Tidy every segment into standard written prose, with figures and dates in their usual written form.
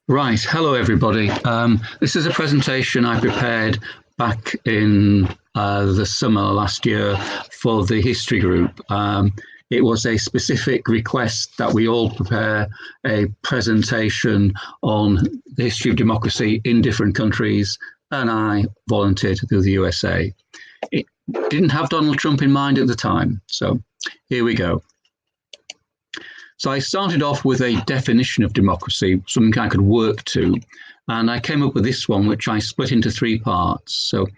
Right. Hello, everybody. This is a presentation I prepared back in the summer last year for the history group. It was a specific request that we all prepare a presentation on the history of democracy in different countries, and I volunteered to do the USA. It didn't have Donald Trump in mind at the time, so here we go. So I started off with a definition of democracy, something I could work to, and I came up with this one, which I split into three parts. So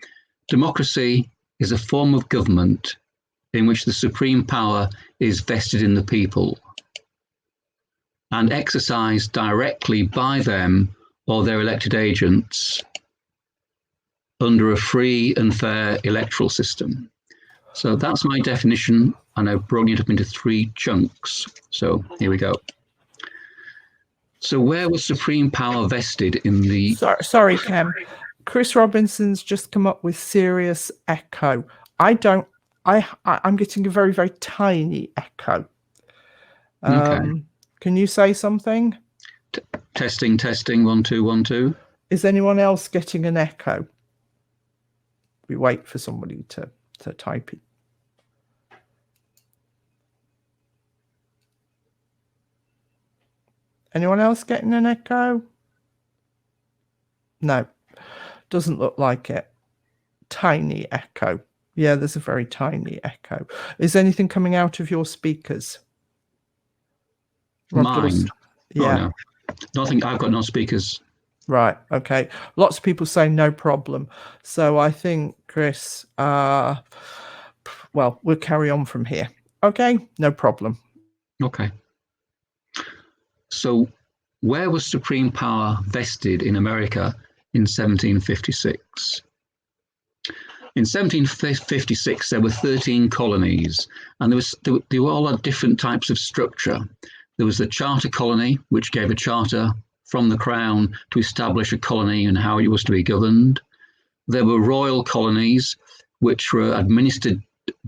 democracy is a form of government in which the supreme power is vested in the people and exercised directly by them or their elected agents under a free and fair electoral system. So that's my definition, and I've broken it up into three chunks. So here we go. So where was supreme power vested in the... Sorry, Cam. Chris Robinson's just come up with serious echo. I'm getting a very, very tiny echo. Okay. Can you say something? Testing, 1 2 1 2. Is anyone else getting an echo? We wait for somebody to type it. Anyone else getting an echo? No, doesn't look like it. Tiny echo. Yeah, there's a very tiny echo. Is anything coming out of your speakers? Mine? Yeah. Oh, no. Nothing. I've got no speakers. Right. Okay. Lots of people say no problem. So I think, Chris, well, we'll carry on from here. Okay. No problem. Okay. So where was supreme power vested in America in 1756? In 1756, there were 13 colonies, and they were all had different types of structure. There was the charter colony, which gave a charter from the crown to establish a colony and how it was to be governed. There were royal colonies, which were administered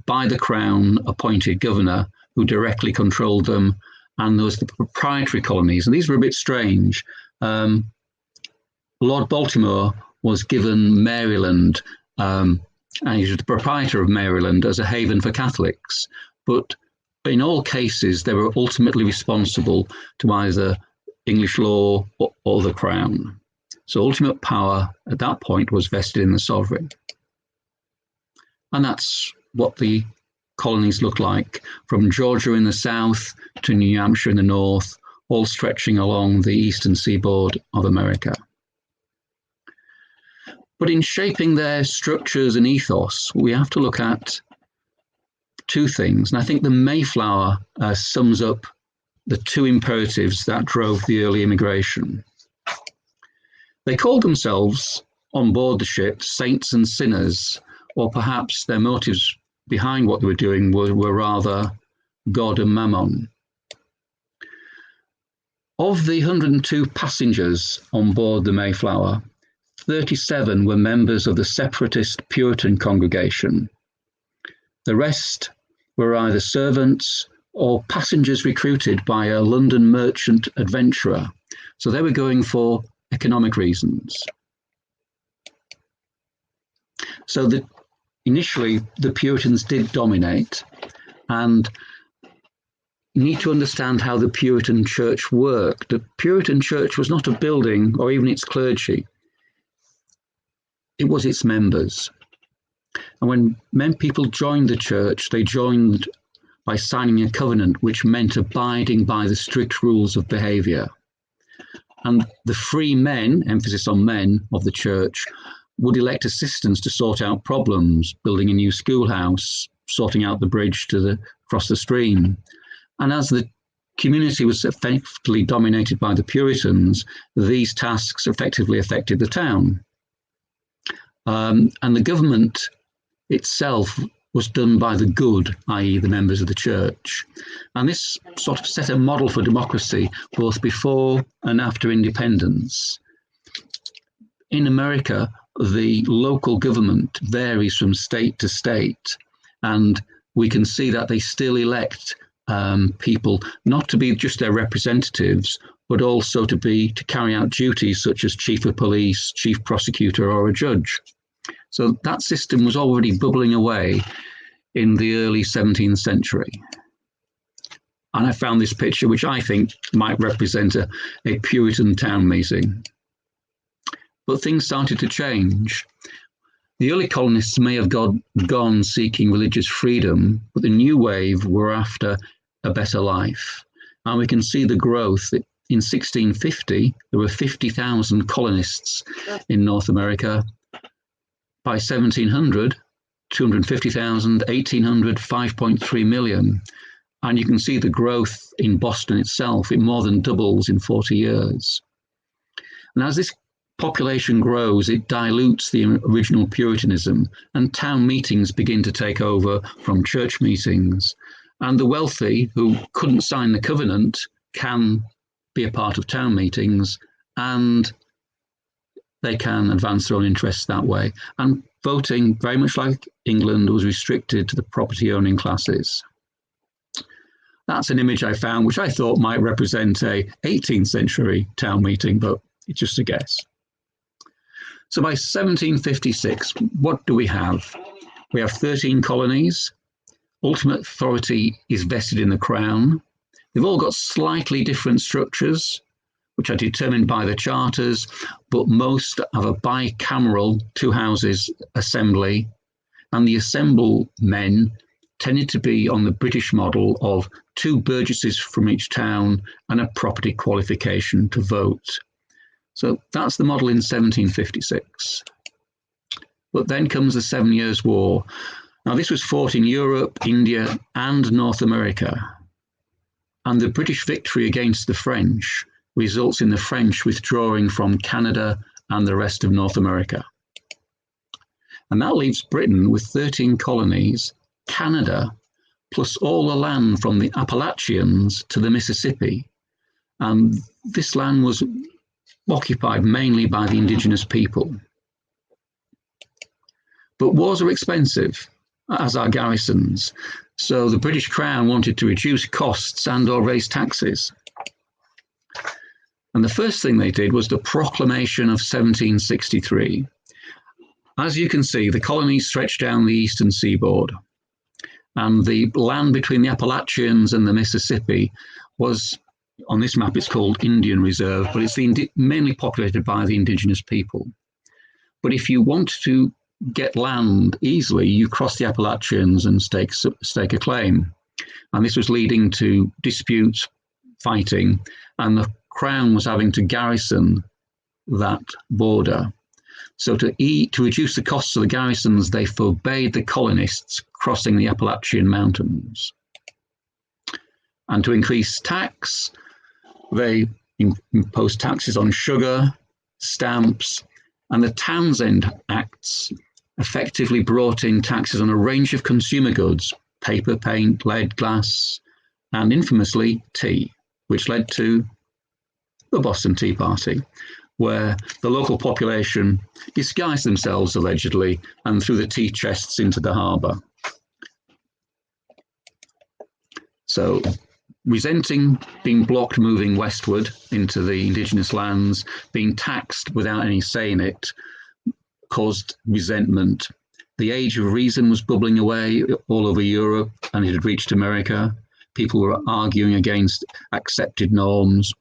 by the crown appointed governor who directly controlled them. And there was the proprietary colonies, and these were a bit strange. Lord Baltimore was given Maryland, and he was the proprietor of Maryland as a haven for Catholics. But in all cases, they were ultimately responsible to either English law or the crown. So ultimate power at that point was vested in the sovereign. And that's what the colonies look like, from Georgia in the south to New Hampshire in the north, all stretching along the eastern seaboard of America. But in shaping their structures and ethos, we have to look at two things. And I think the Mayflower sums up the two imperatives that drove the early immigration. They called themselves on board the ship saints and sinners, or perhaps their motives behind what they were doing were rather God and Mammon. Of the 102 passengers on board the Mayflower, 37 were members of the separatist Puritan congregation. The rest were either servants or passengers recruited by a London merchant adventurer. So they were going for economic reasons. So initially, the Puritans did dominate, and you need to understand how the Puritan church worked. The Puritan church was not a building or even its clergy. It was its members. And when people joined the church, they joined by signing a covenant, which meant abiding by the strict rules of behavior. And the free men, emphasis on men, of the church would elect assistants to sort out problems, building a new schoolhouse, sorting out the bridge across the stream. And as the community was effectively dominated by the Puritans, these tasks effectively affected the town. And the government itself was done by the good, i.e. the members of the church. And this sort of set a model for democracy, both before and after independence. In America, the local government varies from state to state, and we can see that they still elect people not to be just their representatives, but also to carry out duties such as chief of police, chief prosecutor, or a judge. So that system was already bubbling away in the early 17th century. And I found this picture, which I think might represent a Puritan town meeting. But things started to change. The early colonists may have gone seeking religious freedom, but the new wave were after a better life. And we can see the growth. In 1650, there were 50,000 colonists in North America. By 1700, 250,000, 1800, 5.3 million. And you can see the growth in Boston itself. It more than doubles in 40 years. And as this population grows, it dilutes the original Puritanism, and town meetings begin to take over from church meetings. And the wealthy who couldn't sign the covenant can be a part of town meetings, and they can advance their own interests that way. And voting, very much like England, was restricted to the property-owning classes. That's an image I found, which I thought might represent a 18th century town meeting, but it's just a guess. So by 1756, what do we have? We have 13 colonies. Ultimate authority is vested in the Crown. They've all got slightly different structures, which are determined by the charters, but most have a bicameral, two houses assembly, and the assemblemen tended to be on the British model of two burgesses from each town and a property qualification to vote. So that's the model in 1756. But then comes the 7 Years' War. Now this was fought in Europe, India, and North America. And the British victory against the French results in the French withdrawing from Canada and the rest of North America. And that leaves Britain with 13 colonies, Canada, plus all the land from the Appalachians to the Mississippi. And this land was occupied mainly by the indigenous people. But wars are expensive, as are garrisons. So the British Crown wanted to reduce costs and or raise taxes. And the first thing they did was the Proclamation of 1763. As you can see, the colonies stretched down the eastern seaboard. And the land between the Appalachians and the Mississippi was, on this map it's called Indian Reserve, but it's mainly populated by the indigenous people. But if you want to get land easily, you cross the Appalachians and stake a claim. And this was leading to disputes, fighting, and the Crown was having to garrison that border. So to reduce the costs of the garrisons, they forbade the colonists crossing the Appalachian Mountains. And to increase tax, they imposed taxes on sugar, stamps, and the Townshend Acts effectively brought in taxes on a range of consumer goods, paper, paint, lead, glass, and infamously tea, which led to the Boston Tea Party, where the local population disguised themselves allegedly and threw the tea chests into the harbour. So, resenting being blocked moving westward into the indigenous lands, being taxed without any say in it, caused resentment. The age of reason was bubbling away all over Europe, and it had reached America. People were arguing against accepted norms.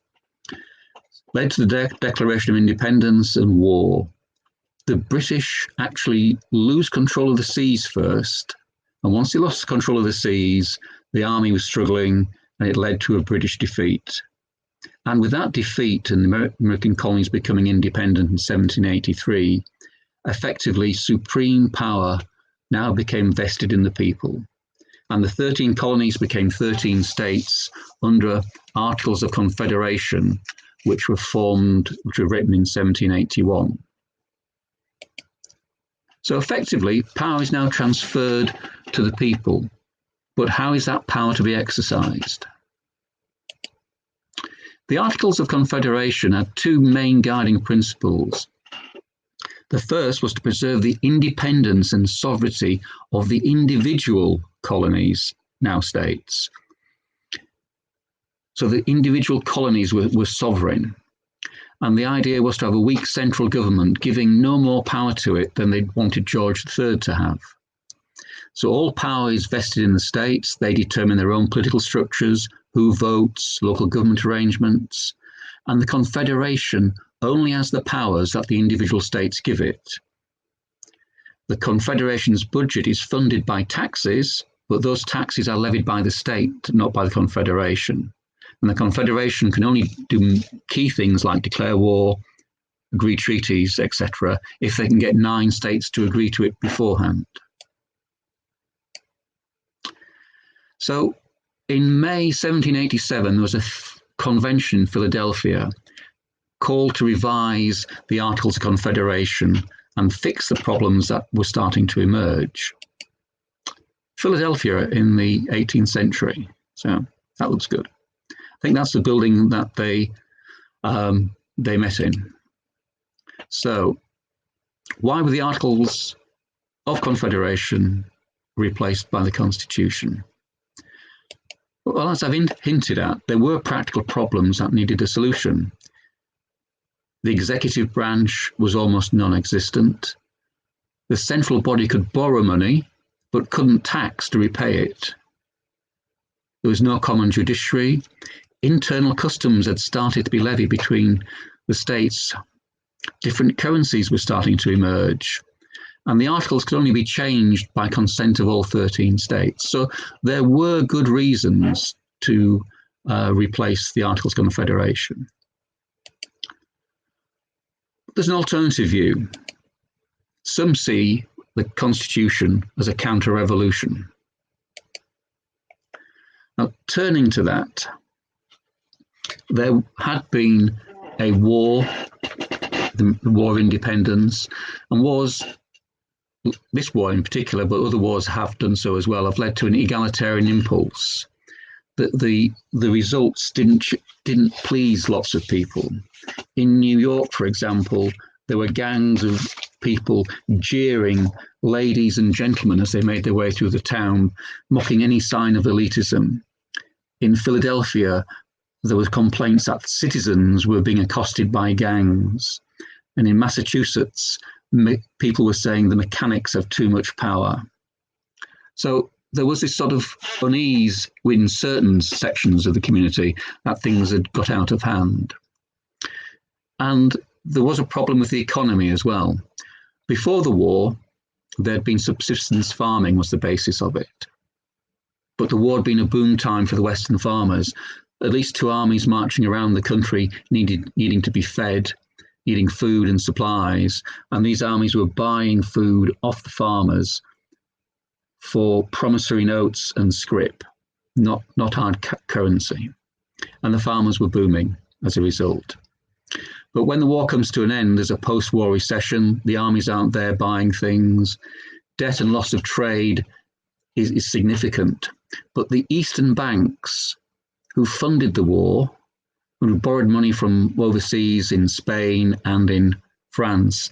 Led to the Declaration of Independence and war. The British actually lose control of the seas first, and once they lost control of the seas, the army was struggling, and it led to a British defeat. And with that defeat and the American colonies becoming independent in 1783, effectively supreme power now became vested in the people. And the 13 colonies became 13 states under Articles of Confederation, which were written in 1781. So effectively, power is now transferred to the people. But how is that power to be exercised? The Articles of Confederation had two main guiding principles. The first was to preserve the independence and sovereignty of the individual colonies, now states. So the individual colonies were sovereign. And the idea was to have a weak central government giving no more power to it than they wanted George III to have. So all power is vested in the states. They determine their own political structures, who votes, local government arrangements, and the Confederation only has the powers that the individual states give it. The Confederation's budget is funded by taxes, but those taxes are levied by the state, not by the Confederation. And the Confederation can only do key things like declare war, agree treaties, etc., if they can get 9 states to agree to it beforehand. So in May 1787, there was a convention in Philadelphia called to revise the Articles of Confederation and fix the problems that were starting to emerge. Philadelphia in the 18th century, so that looks good. I think that's the building that they met in. So why were the Articles of Confederation replaced by the Constitution? Well, as I've hinted at, there were practical problems that needed a solution. The executive branch was almost non-existent. The central body could borrow money, but couldn't tax to repay it. There was no common judiciary. Internal customs had started to be levied between the states. Different currencies were starting to emerge. And the articles could only be changed by consent of all 13 states. So there were good reasons to replace the Articles of Confederation. There's an alternative view. Some see the Constitution as a counter-revolution. Now, turning to that, there had been a war, the War of Independence, and this war in particular, but other wars have done so as well, have led to an egalitarian impulse. That the results didn't please lots of people. In New York, for example, there were gangs of people jeering ladies and gentlemen as they made their way through the town, mocking any sign of elitism. In Philadelphia, there were complaints that citizens were being accosted by gangs. And in Massachusetts, people were saying the mechanics have too much power. So there was this sort of unease in certain sections of the community that things had got out of hand. And there was a problem with the economy as well. Before the war, there had been subsistence farming was the basis of it. But the war had been a boom time for the Western farmers. At least 2 armies marching around the country needing to be fed, needing food and supplies. And these armies were buying food off the farmers for promissory notes and scrip, not hard currency. And the farmers were booming as a result. But when the war comes to an end, there's a post-war recession. The armies aren't there buying things. Debt and loss of trade is significant. But the Eastern banks who funded the war, who borrowed money from overseas in Spain and in France,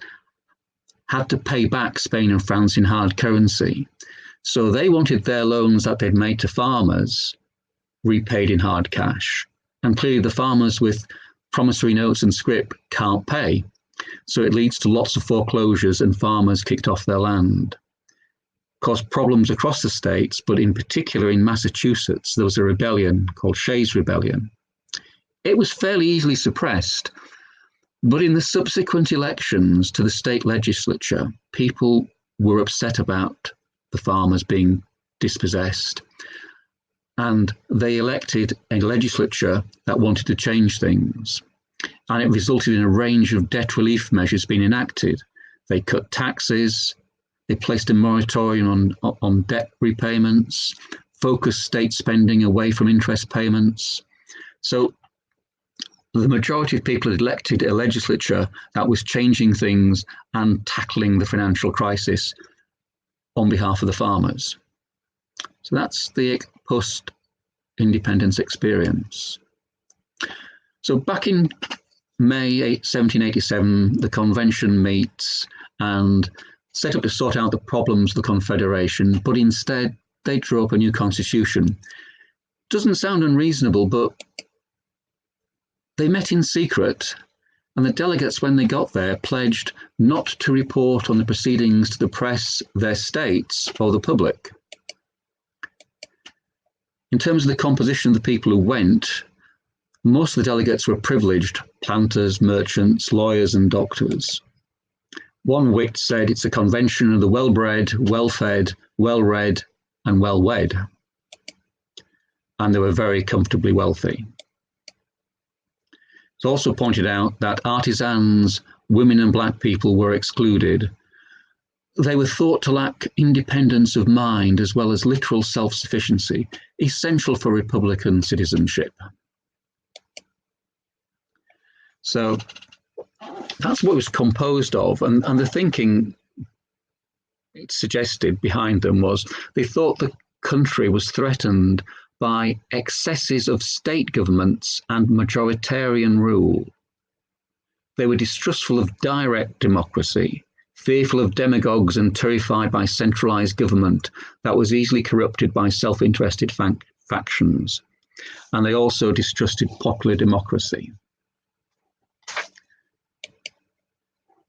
had to pay back Spain and France in hard currency. So they wanted their loans that they'd made to farmers repaid in hard cash. And clearly the farmers with promissory notes and scrip can't pay. So it leads to lots of foreclosures and farmers kicked off their land. Caused problems across the states, but in particular in Massachusetts, there was a rebellion called Shays' Rebellion. It was fairly easily suppressed, but in the subsequent elections to the state legislature, people were upset about the farmers being dispossessed. And they elected a legislature that wanted to change things. And it resulted in a range of debt relief measures being enacted. They cut taxes, they placed a moratorium on debt repayments, focused state spending away from interest payments. So the majority of people had elected a legislature that was changing things and tackling the financial crisis on behalf of the farmers. So that's the post-independence experience. So back in May 1787, the convention meets and set up to sort out the problems of the Confederation, but instead they drew up a new constitution. Doesn't sound unreasonable, but They met in secret, and the delegates, when they got there, pledged not to report on the proceedings to the press, their states, or the public. In terms of the composition of the people who went, most of the delegates were privileged: planters, merchants, lawyers, and doctors. One wit said it's a convention of the well-bred, well-fed, well-read, and well-wed. And they were very comfortably wealthy. It's also pointed out that artisans, women, and black people were excluded. They were thought to lack independence of mind as well as literal self-sufficiency, essential for Republican citizenship. So that's what it was composed of, and the thinking it suggested behind them was they thought the country was threatened by excesses of state governments and majoritarian rule. They were distrustful of direct democracy, fearful of demagogues, and terrified by centralized government that was easily corrupted by self-interested factions. And they also distrusted popular democracy.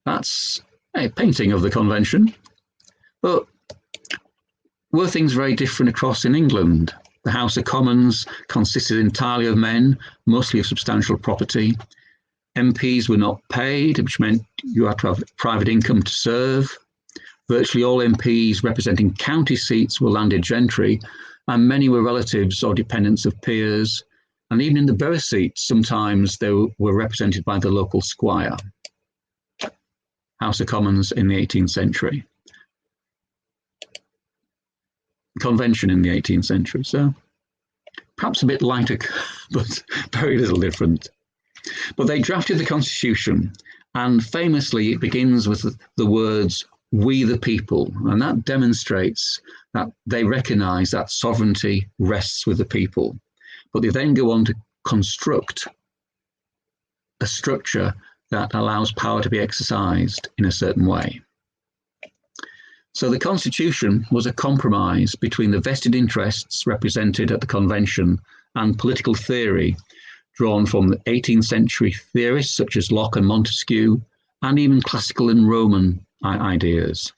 That's a painting of the convention. But were things very different across in England? The House of Commons consisted entirely of men, mostly of substantial property. MPs were not paid, which meant you had to have private income to serve. Virtually all MPs representing county seats were landed gentry, and many were relatives or dependents of peers. And even in the borough seats, sometimes they were represented by the local squire. House of Commons in the 18th century. Convention in the 18th century, so perhaps a bit lighter, but very little different. But they drafted the Constitution, and famously it begins with the words, "We the people," and that demonstrates that they recognise that sovereignty rests with the people. But they then go on to construct a structure that allows power to be exercised in a certain way. So the Constitution was a compromise between the vested interests represented at the convention and political theory drawn from the 18th century theorists such as Locke and Montesquieu, and even classical and Roman ideas.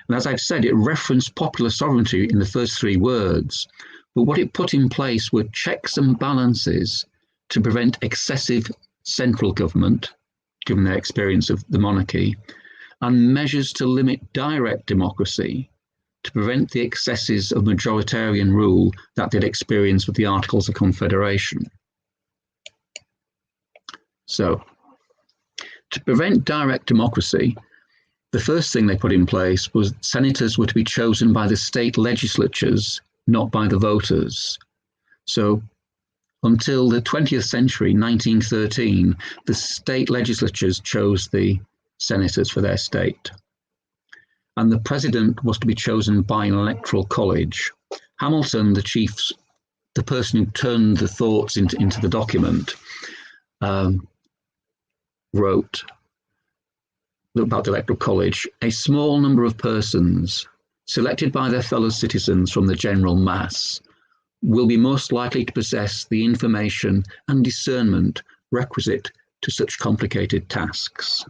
And as I've said, it referenced popular sovereignty in the first three words, but what it put in place were checks and balances to prevent excessive central government, given their experience of the monarchy, and measures to limit direct democracy to prevent the excesses of majoritarian rule that they'd experienced with the Articles of Confederation. So, to prevent direct democracy, the first thing they put in place was senators were to be chosen by the state legislatures, not by the voters. So, until the 20th century, 1913, the state legislatures chose the senators for their state. And the president was to be chosen by an electoral college. Hamilton, the person who turned the thoughts into the document, wrote about the electoral college: a small number of persons selected by their fellow citizens from the general mass will be most likely to possess the information and discernment requisite to such complicated tasks.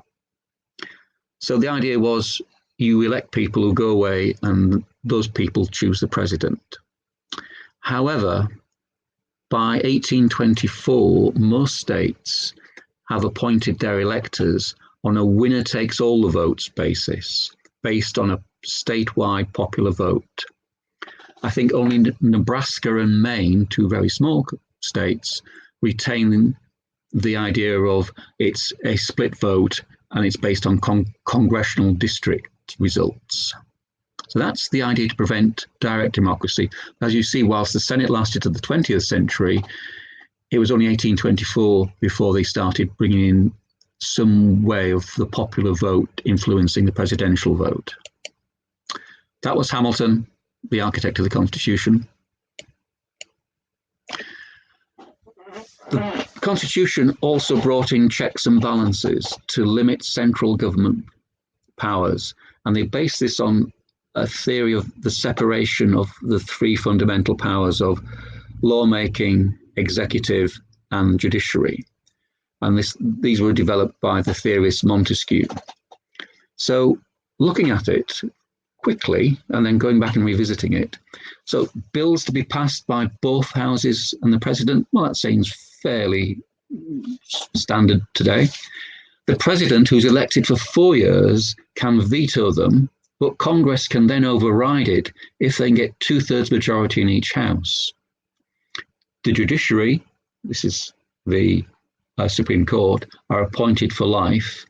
So the idea was you elect people who go away and those people choose the president. However, by 1824, most states have appointed their electors on a winner-takes-all-the-votes basis, based on a statewide popular vote. I think only Nebraska and Maine, two very small states, retain the idea of it's a split vote and it's based on congressional district results. So that's the idea to prevent direct democracy. As you see, whilst the Senate lasted to the 20th century, it was only 1824 before they started bringing in some way of the popular vote influencing the presidential vote. That was Hamilton, the architect of the Constitution. The Constitution also brought in checks and balances to limit central government powers, and they based this on a theory of the separation of the three fundamental powers of lawmaking, executive, and judiciary. And these were developed by the theorist Montesquieu. So looking at it quickly and then going back and revisiting it. So bills to be passed by both houses and the president, well, that seems fairly standard today. The president, who's elected for 4 years, can veto them, but Congress can then override it if they can get 2/3 majority in each house. The judiciary, this is the Supreme Court, are appointed for life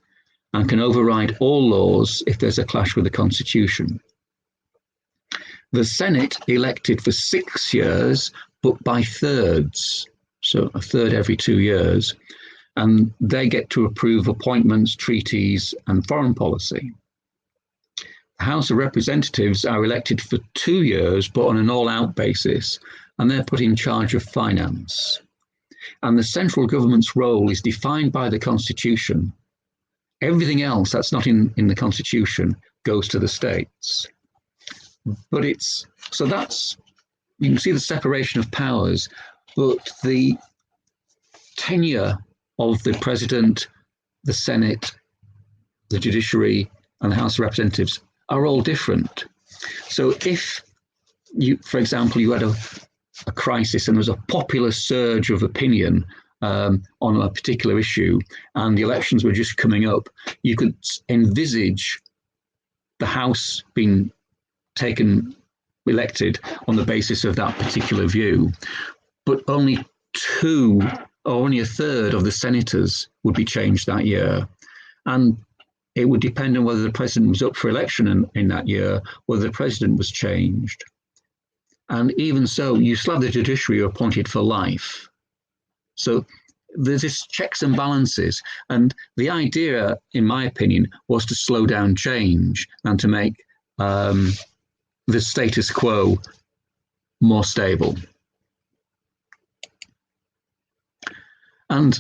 and can override all laws if there's a clash with the Constitution. The Senate elected for 6 years, but by thirds, so a third every 2 years, and they get to approve appointments, treaties, and foreign policy. The House of Representatives are elected for 2 years, but on an all-out basis, and they're put in charge of finance. And the central government's role is defined by the Constitution. Everything else that's not in the Constitution goes to the states. But you can see the separation of powers, but the tenure of the president, the Senate, the judiciary, and the House of Representatives are all different. So if for example, you had a crisis and there was a popular surge of opinion on a particular issue, and the elections were just coming up, you could envisage the House being elected on the basis of that particular view, but only a third of the senators would be changed that year. And it would depend on whether the president was up for election in that year, whether the president was changed. And even so, you still have the judiciary appointed for life. So there's this checks and balances. And the idea, in my opinion, was to slow down change and to make the status quo more stable. And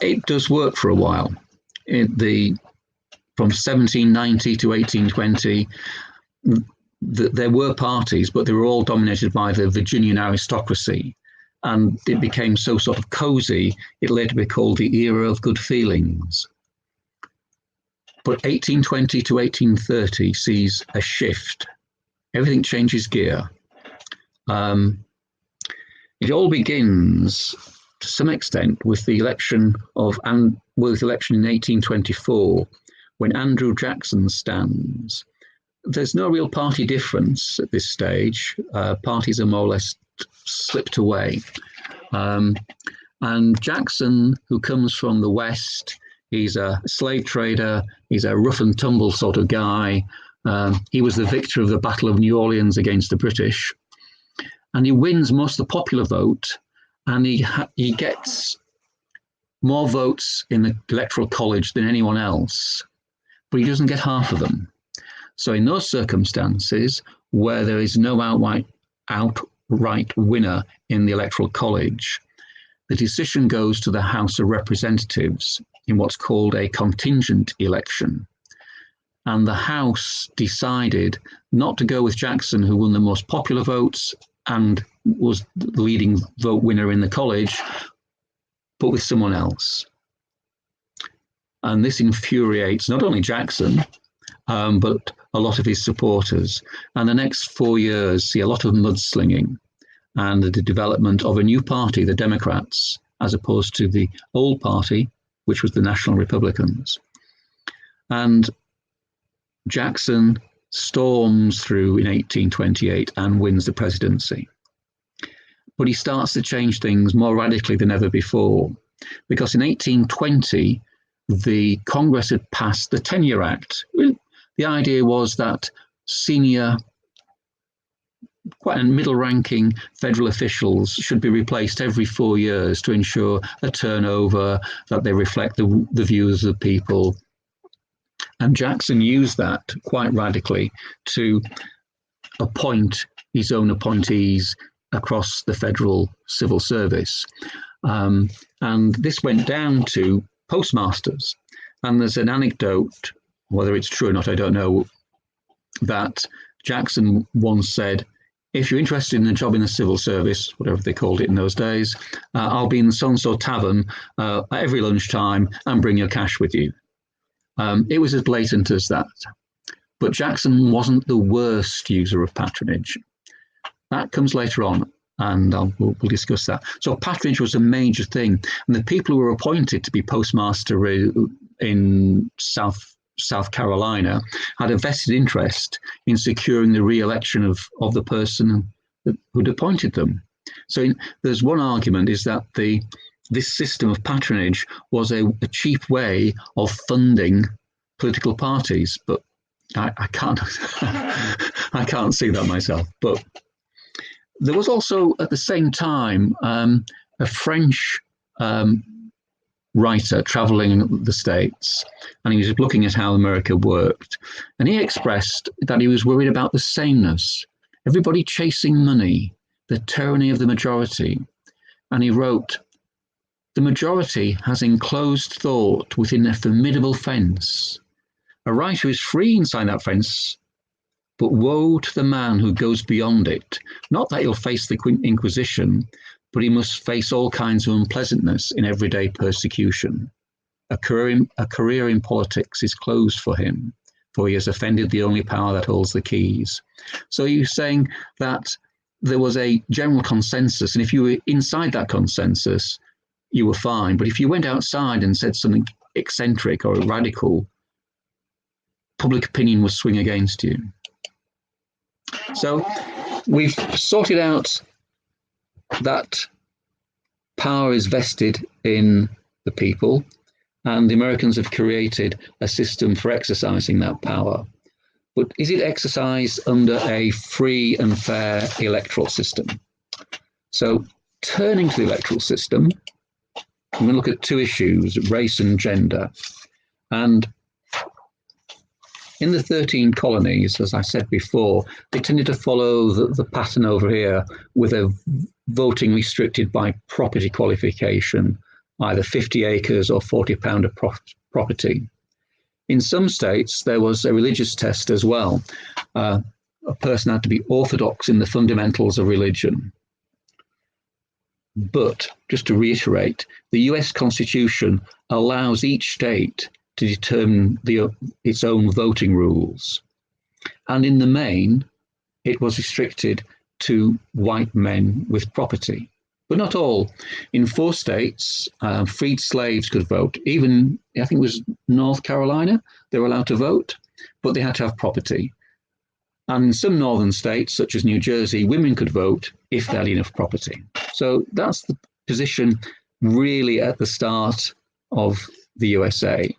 it does work for a while. From 1790 to 1820, there were parties, but they were all dominated by the Virginian aristocracy. And it became so sort of cozy, it later became called the era of good feelings. But 1820 to 1830 sees a shift. Everything changes gear. It all begins, to some extent, with the election in 1824, when Andrew Jackson stands. There's no real party difference at this stage. Parties are more or less slipped away. And Jackson, who comes from the West, he's a slave trader, he's a rough and tumble sort of guy. He was the victor of the Battle of New Orleans against the British. And he wins most of the popular vote, and he gets more votes in the electoral college than anyone else, but he doesn't get half of them. So in those circumstances, where there is no outright winner in the electoral college, the decision goes to the House of Representatives in what's called a contingent election. And the House decided not to go with Jackson, who won the most popular votes and was the leading vote winner in the college, but with someone else. And this infuriates not only Jackson, but a lot of his supporters. And the next 4 years see a lot of mudslinging and the development of a new party, the Democrats, as opposed to the old party, which was the National Republicans. And Jackson storms through in 1828 and wins the presidency. But he starts to change things more radically than ever before, because in 1820, the Congress had passed the Tenure Act. The idea was that senior, quite middle-ranking federal officials should be replaced every 4 years to ensure a turnover, that they reflect the views of the people. And Jackson used that quite radically to appoint his own appointees across the federal civil service. And this went down to postmasters. And there's an anecdote, whether it's true or not, I don't know, that Jackson once said if you're interested in a job in the civil service, whatever they called it in those days, I'll be in the so-and-so tavern at every lunchtime and bring your cash with you. It was as blatant as that. But Jackson wasn't the worst user of patronage. That comes later on, and we'll discuss that. So patronage was a major thing, and the people who were appointed to be postmaster in South Carolina had a vested interest in securing the re-election of the person who'd appointed them. So there's one argument is that this system of patronage was a cheap way of funding political parties, but I can't I can't see that myself. But there was also at the same time a French writer traveling the States, and he was looking at how America worked, and he expressed that he was worried about the sameness, everybody chasing money, the tyranny of the majority. And he wrote, "The majority has enclosed thought within a formidable fence. A writer is free inside that fence, but woe to the man who goes beyond it. Not that he'll face the Inquisition, but he must face all kinds of unpleasantness in everyday persecution. A career in politics is closed for him, for he has offended the only power that holds the keys." So he was saying that there was a general consensus, and if you were inside that consensus, you were fine. But if you went outside and said something eccentric or radical, public opinion would swing against you. So we've sorted out that power is vested in the people, and the Americans have created a system for exercising that power. But is it exercised under a free and fair electoral system? So turning to the electoral system, I'm going to look at two issues, race and gender. And in the 13 colonies, as I said before, they tended to follow the pattern over here with a voting restricted by property qualification, either 50 acres or £40 of property. In some states, there was a religious test as well. A person had to be orthodox in the fundamentals of religion. But, just to reiterate, the US Constitution allows each state to determine its own voting rules. And in the main, it was restricted to white men with property, but not all. In 4 states, freed slaves could vote. Even, I think it was North Carolina, they were allowed to vote, but they had to have property. And in some northern states, such as New Jersey, women could vote if they had enough property. So that's the position really at the start of the USA.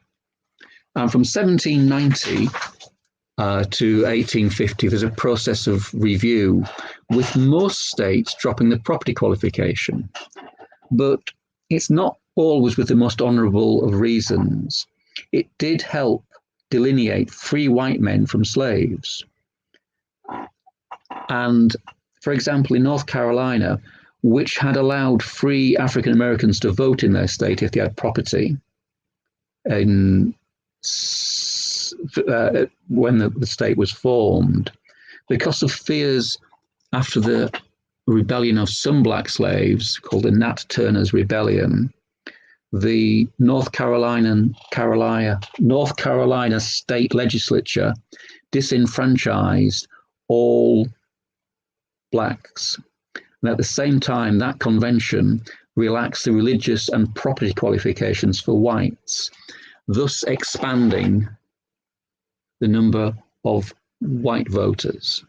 And from 1790 to 1850, there's a process of review, with most states dropping the property qualification. But it's not always with the most honourable of reasons. It did help delineate free white men from slaves. And, for example, in North Carolina, which had allowed free African Americans to vote in their state if they had property, when the state was formed, because of fears after the rebellion of some black slaves called the Nat Turner's Rebellion, the North Carolina state legislature disenfranchised all blacks. And at the same time, that convention relaxed the religious and property qualifications for whites, thus expanding the number of white voters.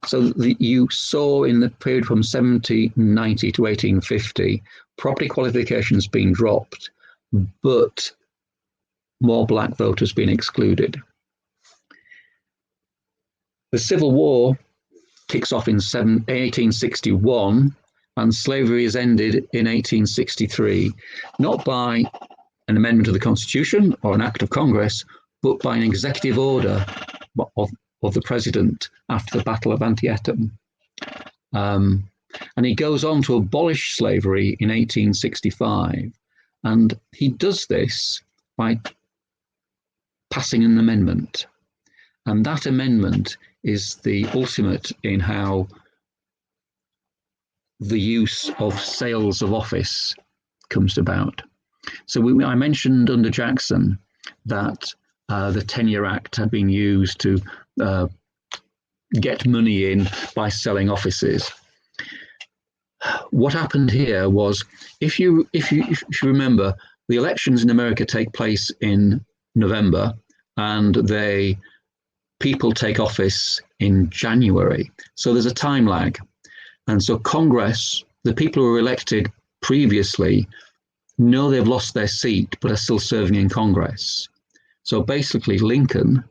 So you saw in the period from 1790 to 1850, property qualifications being dropped, but more black voters being excluded. The Civil War kicks off in 1861, and slavery is ended in 1863, not by an amendment of the Constitution or an act of Congress, but by an executive order of the president after the Battle of Antietam. And he goes on to abolish slavery in 1865. And he does this by passing an amendment. And that amendment is the ultimate in how the use of sales of office comes about. So I mentioned under Jackson that the Tenure Act had been used to get money in by selling offices. What happened here was, if you remember, the elections in America take place in November, and people take office in January. So there's a time lag. And so Congress, the people who were elected previously, know they've lost their seat, but are still serving in Congress. So basically, Lincoln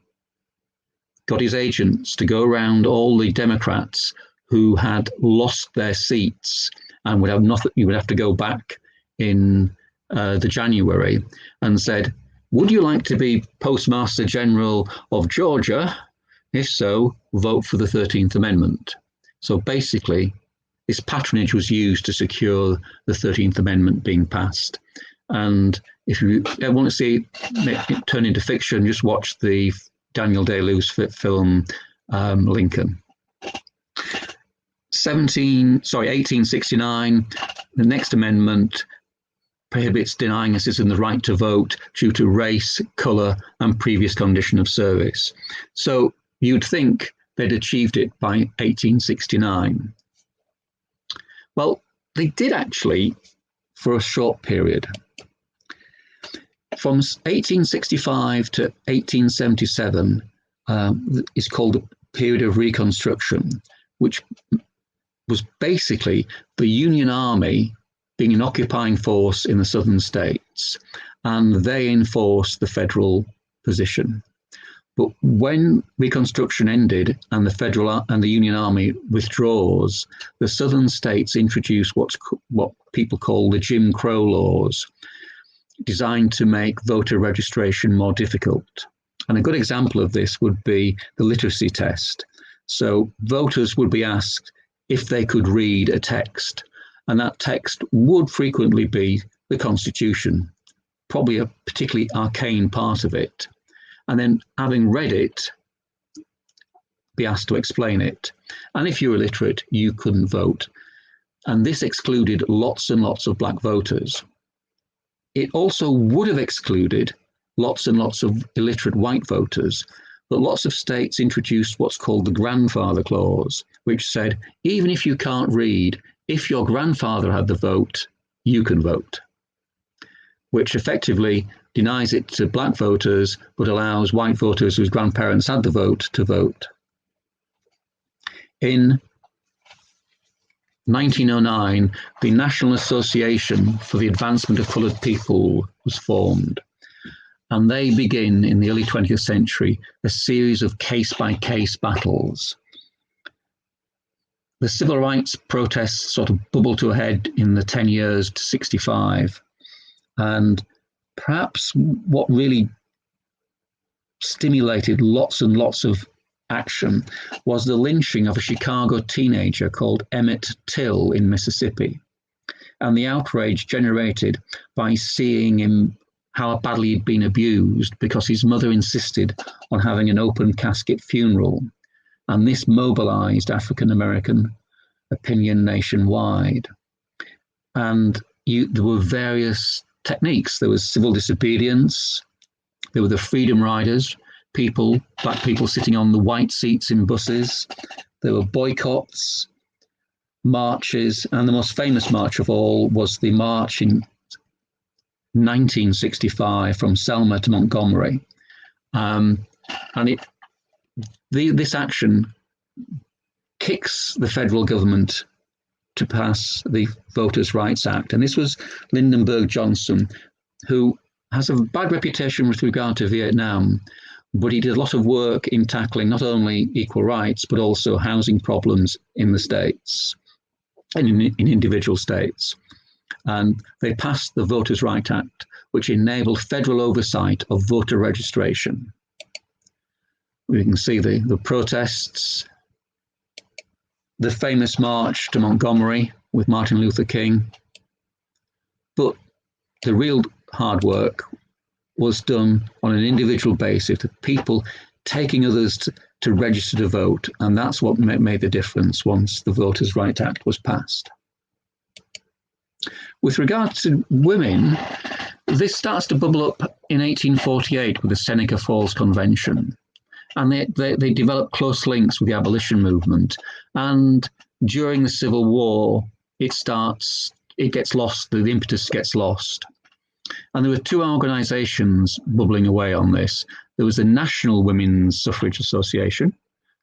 got his agents to go around all the Democrats who had lost their seats and would have nothing. You would have to go back in the January, and said, "Would you like to be Postmaster General of Georgia? If so, vote for the 13th Amendment." So basically, this patronage was used to secure the 13th Amendment being passed. And if you want to see it turn into fiction, just watch the Daniel Day-Lewis film Lincoln. 1869, the next amendment prohibits denying a citizen the right to vote due to race, colour, and previous condition of service. So you'd think they'd achieved it by 1869. Well, they did actually for a short period. From 1865 to 1877 is called the period of Reconstruction, which was basically the Union Army being an occupying force in the southern states, and they enforced the federal position. But when Reconstruction ended and the Union Army withdraws, the southern states introduce what people call the Jim Crow laws, designed to make voter registration more difficult. And a good example of this would be the literacy test. So voters would be asked if they could read a text, and that text would frequently be the Constitution, probably a particularly arcane part of it. And then, having read it, be asked to explain it. And if you're illiterate, you couldn't vote. And this excluded lots and lots of black voters. It also would have excluded lots and lots of illiterate white voters, but lots of states introduced what's called the grandfather clause, which said, even if you can't read, if your grandfather had the vote, you can vote, which effectively denies it to black voters, but allows white voters whose grandparents had the vote to vote. In 1909, the National Association for the Advancement of Coloured People was formed, and they begin in the early 20th century a series of case-by-case battles. The civil rights protests sort of bubble to a head in the 10 years to 65, and perhaps what really stimulated lots and lots of action was the lynching of a Chicago teenager called Emmett Till in Mississippi, and the outrage generated by seeing him how badly he'd been abused because his mother insisted on having an open casket funeral, and this mobilized African American opinion nationwide. And there were various techniques. There was civil disobedience, there were the Freedom Riders, black people sitting on the white seats in buses. There were boycotts, marches, and the most famous march of all was the march in 1965 from Selma to Montgomery. This action kicks the federal government to pass the Voters' Rights Act. And this was Lyndon Burge Johnson, who has a bad reputation with regard to Vietnam, but he did a lot of work in tackling not only equal rights, but also housing problems in the states and in individual states. And they passed the Voters' Rights Act, which enabled federal oversight of voter registration. We can see the protests, the famous march to Montgomery with Martin Luther King. But the real hard work was done on an individual basis, of people taking others to register to vote, and that's what made the difference once the Voters' Rights Act was passed. With regard to women, this starts to bubble up in 1848 with the Seneca Falls Convention, and they develop close links with the abolition movement. And during the Civil War, it gets lost, the impetus gets lost. And there were two organisations bubbling away on this. There was the National Women's Suffrage Association,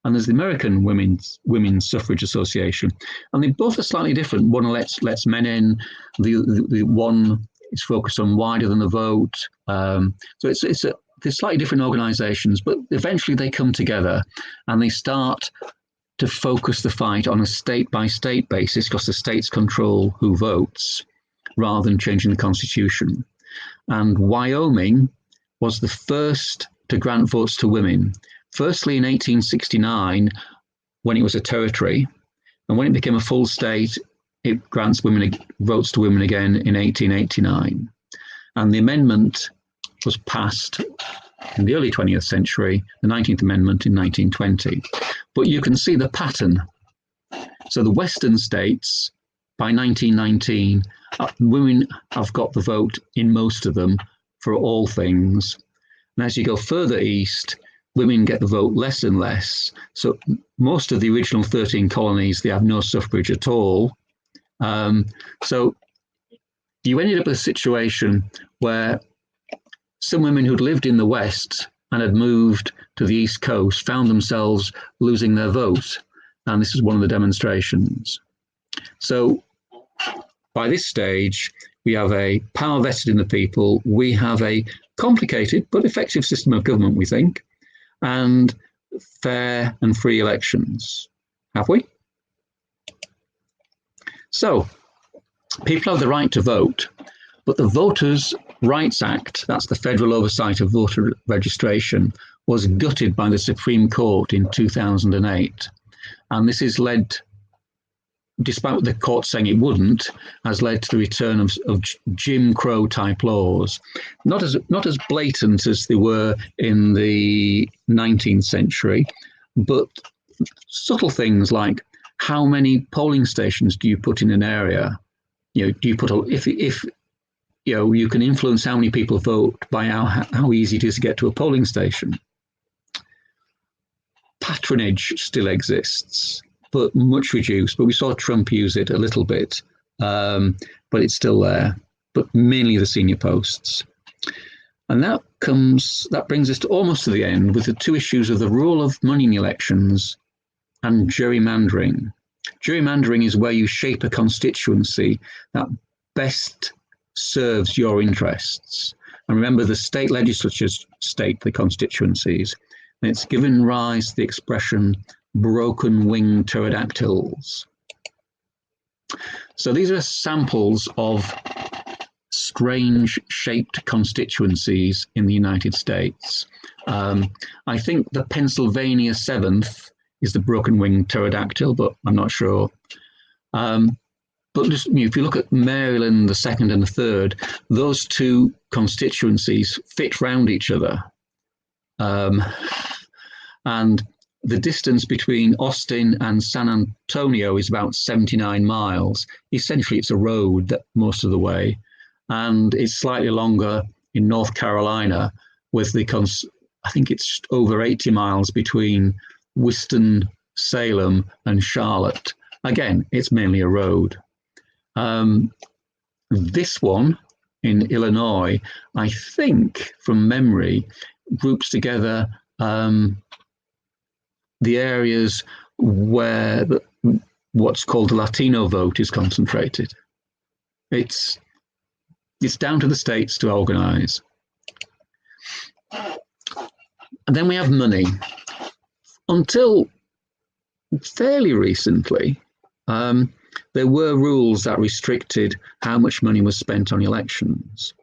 and there's the American Women's Suffrage Association. And they both are slightly different. One lets men in, the one is focused on wider than the vote. So they're slightly different organisations, but eventually they come together and they start to focus the fight on a state-by-state basis, because the states control who votes rather than changing the constitution. And Wyoming was the first to grant votes to women, firstly in 1869 when it was a territory, and when it became a full state, it grants votes to women again in 1889. And the amendment was passed in the early 20th century, the 19th Amendment in 1920. But you can see the pattern. So the Western states, by 1919, women have got the vote in most of them for all things. And as you go further east, women get the vote less and less. So most of the original 13 colonies, they have no suffrage at all. So you ended up with a situation where some women who'd lived in the West and had moved to the East Coast found themselves losing their vote. And this is one of the demonstrations. So by this stage, we have a power vested in the people. We have a complicated but effective system of government, we think, and fair and free elections. Have we? So people have the right to vote, but the Voters' Rights Act, that's the federal oversight of voter registration, was gutted by the Supreme Court in 2008. And this has led, despite the court saying it wouldn't, has led to the return of Jim Crow type laws. Not as blatant as they were in the 19th century, but subtle things like how many polling stations do you put in an area? Do you put if you can influence how many people vote by how easy it is to get to a polling station. Patronage still exists, but much reduced. But we saw Trump use it a little bit, but it's still there. But mainly the senior posts, and that brings us to almost to the end with the two issues of the rule of money in elections and gerrymandering. Gerrymandering is where you shape a constituency that best serves your interests. And remember, the state legislatures state the constituencies. And it's given rise to the expression broken-winged pterodactyls. So these are samples of strange-shaped constituencies in the United States. I think the Pennsylvania 7th is the broken-winged pterodactyl, but I'm not sure. But just, if you look at Maryland, the 2nd and the 3rd, those two constituencies fit round each other. And the distance between Austin and San Antonio is about 79 miles. Essentially, it's a road that most of the way. And it's slightly longer in North Carolina with I think it's over 80 miles between Winston-Salem and Charlotte. Again, it's mainly a road. This one in Illinois, I think from memory, groups together the areas where what's called the Latino vote is concentrated. It's down to the states to organize. And then we have money. Until fairly recently, there were rules that restricted how much money was spent on elections.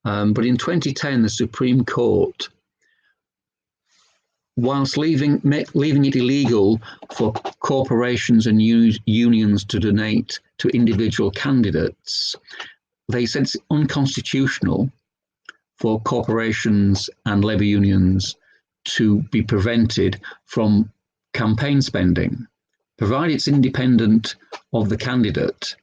But in 2010, the Supreme Court, whilst leaving it illegal for corporations and unions to donate to individual candidates, they said it's unconstitutional for corporations and labour unions to be prevented from campaign spending. Provided it's independent of the candidate,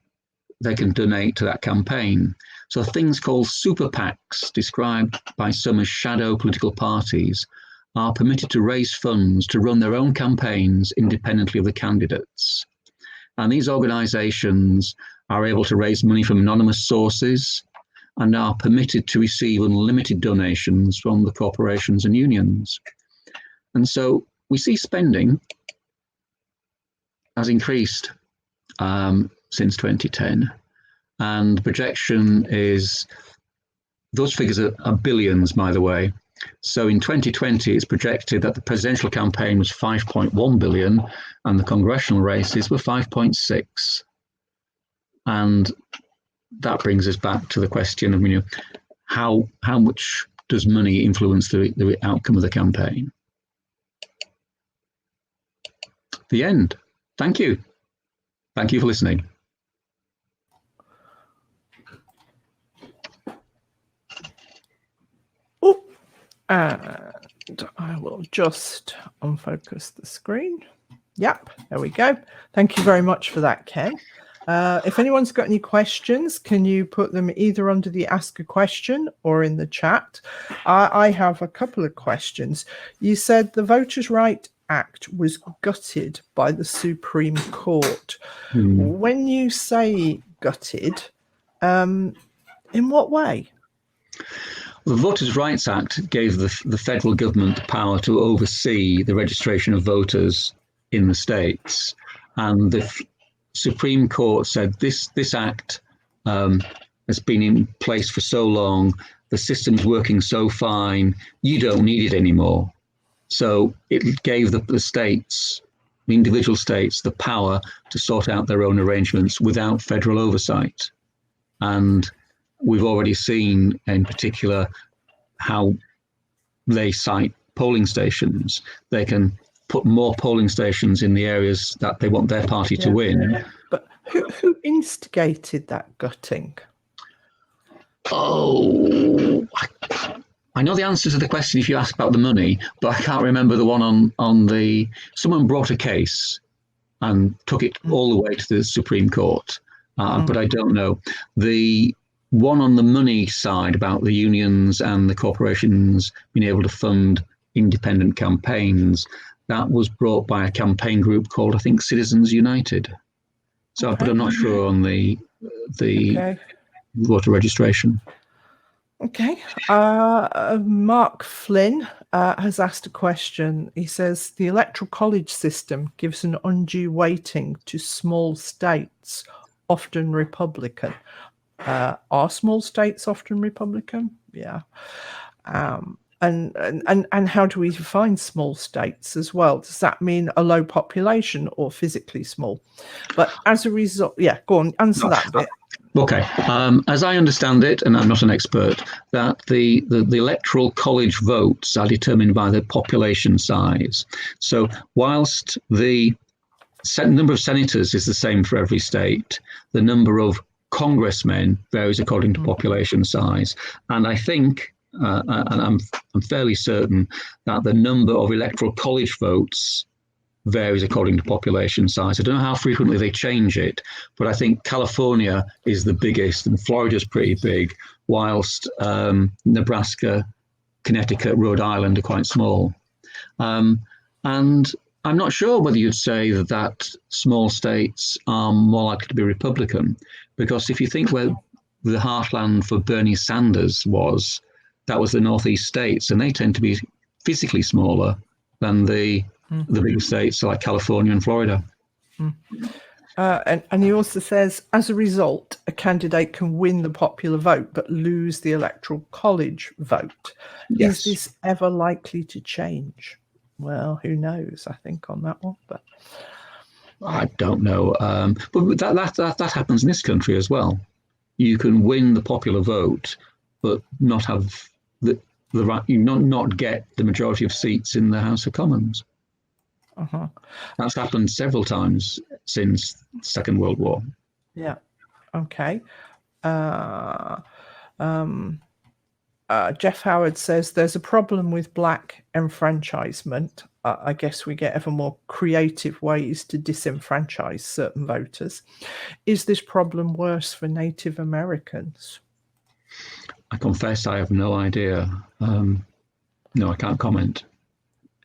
they can donate to that campaign. So things called super PACs, described by some as shadow political parties, are permitted to raise funds to run their own campaigns independently of the candidates. And these organisations are able to raise money from anonymous sources and are permitted to receive unlimited donations from the corporations and unions. And so we see spending has increased since 2010. And the projection is, those figures are billions, by the way. So in 2020, it's projected that the presidential campaign was 5.1 billion and the congressional races were 5.6. And that brings us back to the question of, how much does money influence the outcome of the campaign? The end. Thank you. Thank you for listening. Oh, and I will just unfocus the screen. Yep, there we go. Thank you very much for that, Ken. If anyone's got any questions, can you put them either under the Ask a Question or in the chat? I have a couple of questions. You said the Voters' Right Act was gutted by the Supreme Court. When you say gutted, in what way? The Voters' Rights Act gave the federal government the power to oversee the registration of voters in the states. And the Supreme Court said this act has been in place for so long, the system's working so fine, you don't need it anymore. So it gave the states, the individual states, the power to sort out their own arrangements without federal oversight. And we've already seen in particular how they cite polling stations. They can put more polling stations in the areas that they want their party to win. But who instigated that gutting? Oh, I know the answer to the question if you ask about the money, but I can't remember the one on the, someone brought a case and took it all the way to the Supreme Court, but I don't know. The one on the money side about the unions and the corporations being able to fund independent campaigns, that was brought by a campaign group called, I think, Citizens United. So, but I'm not sure on the voter registration. Okay. Mark Flynn has asked a question. He says, the electoral college system gives an undue weighting to small states, often Republican. Are small states often Republican? Yeah. And how do we define small states as well? Does that mean a low population or physically small? But as a result, yeah, go on, answer that bit. Okay. As I understand it, and I'm not an expert, that the electoral college votes are determined by the population size. So whilst the number of senators is the same for every state, the number of congressmen varies according to population size. And I think, and I'm fairly certain, that the number of electoral college votes varies according to population size. I don't know how frequently they change it, but I think California is the biggest and Florida's pretty big, whilst Nebraska, Connecticut, Rhode Island are quite small. And I'm not sure whether you'd say that small states are more likely to be Republican, because if you think where the heartland for Bernie Sanders was, that was the Northeast states, and they tend to be physically smaller than the bigger states like California and Florida. And he also says, as a result, a candidate can win the popular vote but lose the electoral college vote. Yes. Is this ever likely to change? Well, who knows, I think, on that one. But I don't know. But that happens in this country as well. You can win the popular vote, but not have the right, you not get the majority of seats in the House of Commons. That's happened several times since the Second World War. Yeah. Okay. Jeff Howard says there's a problem with black enfranchisement. I guess we get ever more creative ways to disenfranchise certain voters. Is this problem worse for Native Americans? I confess I have no idea. No, I can't comment.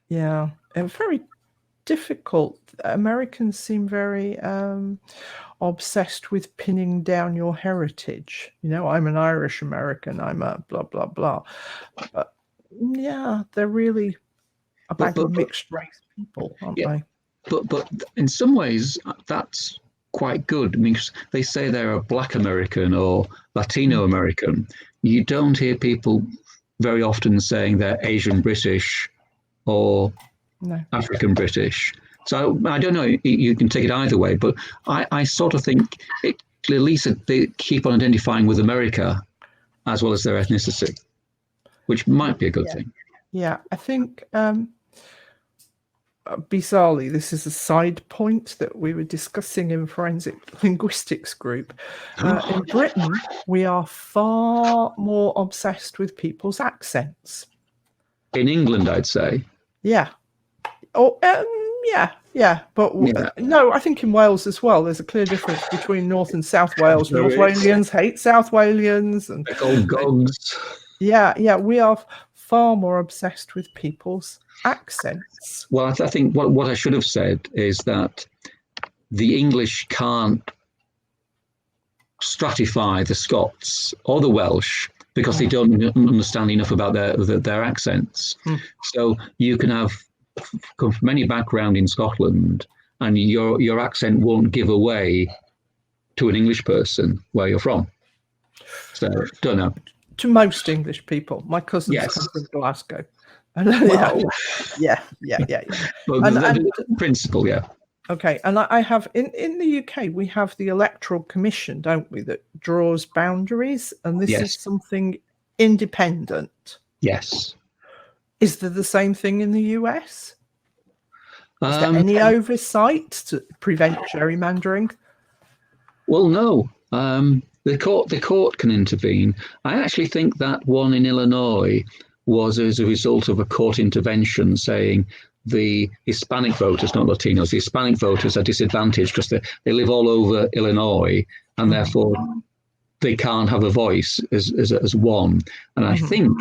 Yeah, and very difficult. Americans seem very obsessed with pinning down your heritage. I'm an Irish American, I'm a blah, blah, blah. But yeah, they're really a bag of mixed race people, aren't they? But in some ways, that's quite good. I mean, they say they're a Black American or Latino American. You don't hear people very often saying they're Asian British or African British. So I don't know, you can take it either way, but I sort of think at least they keep on identifying with America as well as their ethnicity, which might be a good thing. Yeah, I think bizarrely, this is a side point that we were discussing in forensic linguistics group. In Britain, we are far more obsessed with people's accents. In England, I'd say. Yeah. Oh, yeah. But no, I think in Wales as well, there's a clear difference between North and South Wales. North Walians hate South Walians. And old gogs. Yeah, we are far more obsessed with people's accents. Well, I think what I should have said is that the English can't stratify the Scots or the Welsh because they don't understand enough about their accents. So you can come from any background in Scotland, and your accent won't give away to an English person where you're from. So don't know. To most English people, my cousins come from Glasgow. Well, yeah. Well, the principle, yeah. Okay, and I have in the UK we have the Electoral Commission, don't we, that draws boundaries, and this is something independent. Yes. Is there the same thing in the US? Is there any oversight to prevent gerrymandering? Well, no. The court can intervene. I actually think that one in Illinois was as a result of a court intervention saying the Hispanic voters, not Latinos, the Hispanic voters are disadvantaged because they live all over Illinois and therefore they can't have a voice as one. And I think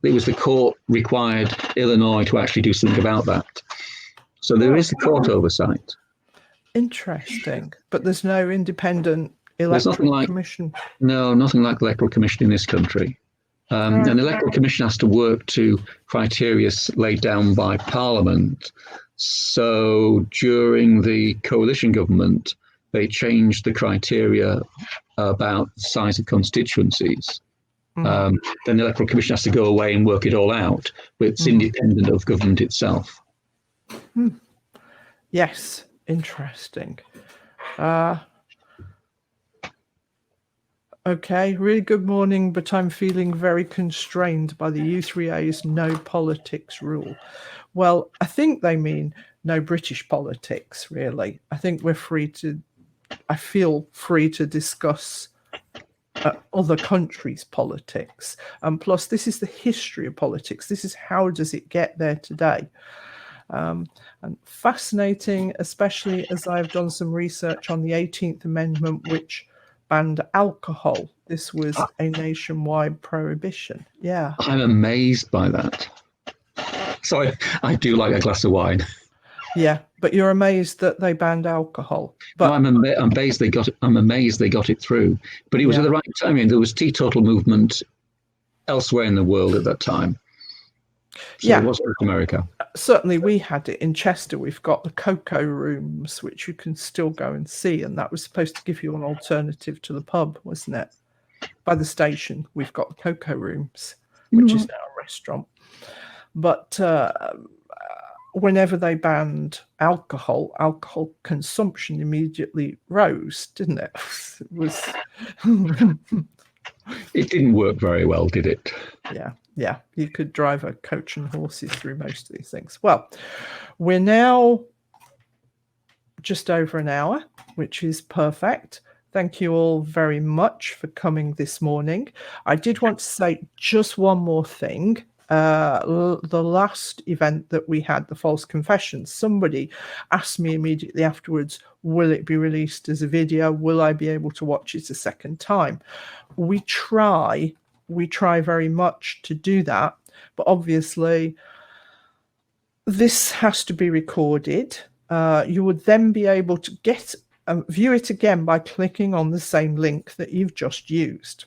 it was the court required Illinois to actually do something about that. So there is a court oversight. Interesting. But there's no independent electoral commission? No, nothing like the electoral commission in this country. An electoral commission has to work to criteria laid down by Parliament. So during the coalition government, they changed the criteria about the size of constituencies. Then the electoral commission has to go away and work it all out, but it's independent of government itself. Yes, interesting. Okay, really good morning, but I'm feeling very constrained by the U3A's no politics rule. Well, I think they mean no British politics, really. I think I feel free to discuss other countries' politics. And plus, this is the history of politics. This is how does it get there today? And fascinating, especially as I've done some research on the 18th Amendment, which banned alcohol. This was a nationwide prohibition. Yeah. I'm amazed by that. So I do like a glass of wine. Yeah, but you're amazed that they banned alcohol. But no, I'm amazed they got it through. But it was at the right time. I mean, there was teetotal movement elsewhere in the world at that time. So it wasn't America. Certainly we had it in Chester. We've got the cocoa rooms, which you can still go and see. And that was supposed to give you an alternative to the pub, wasn't it? By the station, we've got the cocoa rooms, which is now a restaurant. But whenever they banned alcohol consumption immediately rose, didn't it? It didn't work very well, did it? Yeah. You could drive a coach and horses through most of these things. Well, we're now just over an hour, which is perfect. Thank you all very much for coming this morning. I did want to say just one more thing. The last event that we had, the false confessions, somebody asked me immediately afterwards, will it be released as a video? Will I be able to watch it a second time? We try very much to do that, but obviously this has to be recorded. You would then be able to view it again by clicking on the same link that you've just used.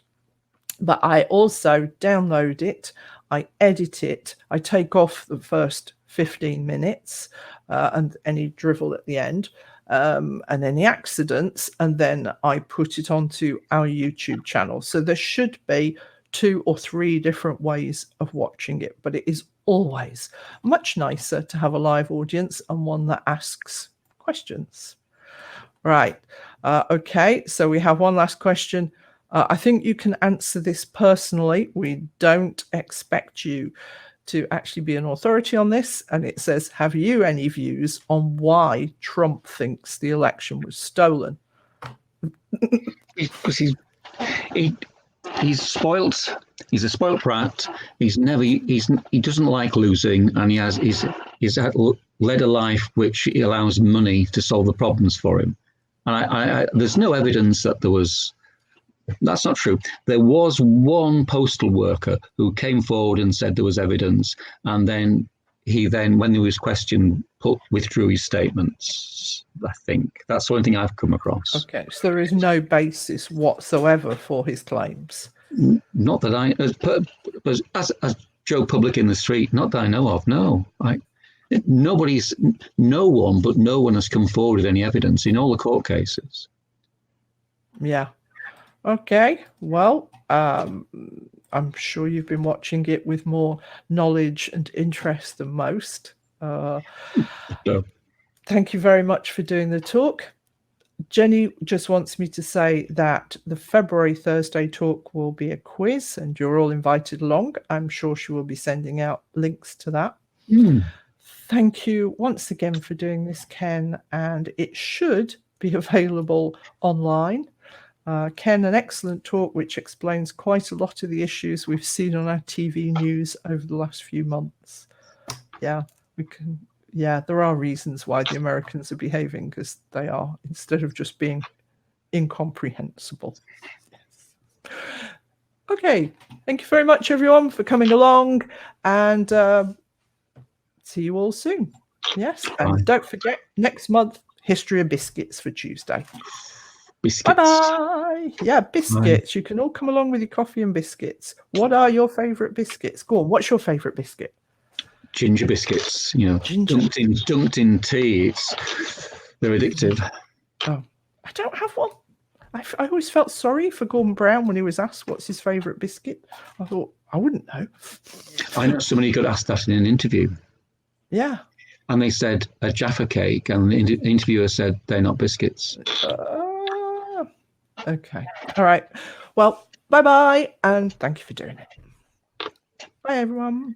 But I also download it, I edit it, I take off the first 15 minutes and any drivel at the end and any accidents, and then I put it onto our YouTube channel. So there should be 2 or 3 different ways of watching it, but it is always much nicer to have a live audience and one that asks questions. Right. Okay. So we have one last question. I think you can answer this personally. We don't expect you to actually be an authority on this. And it says, have you any views on why Trump thinks the election was stolen? Because he's spoilt. He's a spoilt brat. He doesn't like losing, and he's led a life which allows money to solve the problems for him. And there's no evidence that there was. That's not true. There was one postal worker who came forward and said there was evidence, and then when he was questioned, withdrew his statements. I think that's the only thing I've come across. Okay, so there is no basis whatsoever for his claims. Not that as Joe Public in the street, not that I know of. No, no one has come forward with any evidence in all the court cases. Yeah. Okay. Well, I'm sure you've been watching it with more knowledge and interest than most. Thank you very much for doing the talk. Jenny just wants me to say that the February Thursday talk will be a quiz and you're all invited along. I'm sure she will be sending out links to that. Thank you once again for doing this, Ken, and it should be available online. Ken, an excellent talk which explains quite a lot of the issues we've seen on our TV news over the last few months. There are reasons why the Americans are behaving as they are, instead of just being incomprehensible. Yes. Okay, thank you very much, everyone, for coming along, and see you all soon. Yes, and don't forget, next month, History of Biscuits for Tuesday. Biscuits. Bye-bye. Yeah, biscuits. Bye. You can all come along with your coffee and biscuits. What are your favourite biscuits? Go on, what's your favourite biscuit? Ginger biscuits, dunked in tea. They're addictive. Oh, I don't have one. I always felt sorry for Gordon Brown when he was asked what's his favourite biscuit. I thought, I wouldn't know. I know somebody got asked that in an interview. Yeah. And they said a Jaffa cake, and the interviewer said they're not biscuits. Okay. All right. Well, bye-bye, and thank you for doing it. Bye, everyone.